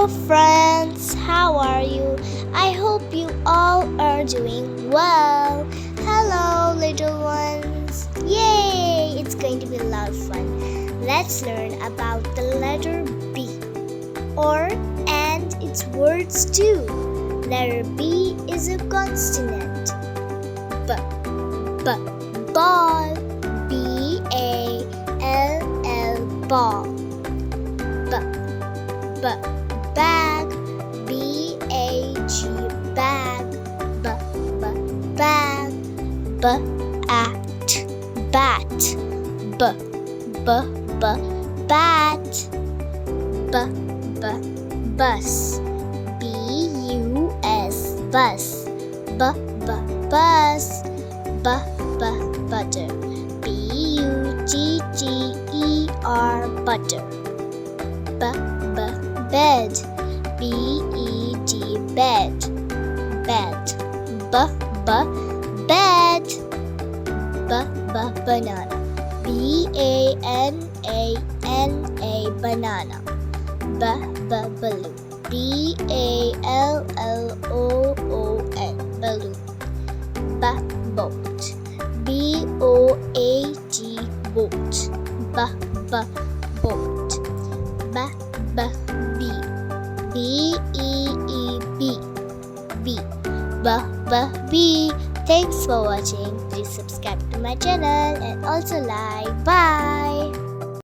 Hello friends, how are you? I hope you all are doing well. Hello little ones. Yay! It's going to be a lot of fun. Let's learn about the letter B or and its words too. Letter B is a consonant. Ball. B-A-L-L ball. Bag. B-A-G bag. Bag. Bat. Bat. Bus. B-U-S bus. Bus. Butter. B-U-T-T-E-R butter. Bed. B-E-D bed. Bed. Banana. B-A-N-A-N-A banana. Balloon. B-A-L-L-O-O-N balloon. Boat. B-O-A-T boat. Boat. Bee. B-E-E-B bee. Thanks for watching. Please subscribe to my channel and also like. Bye.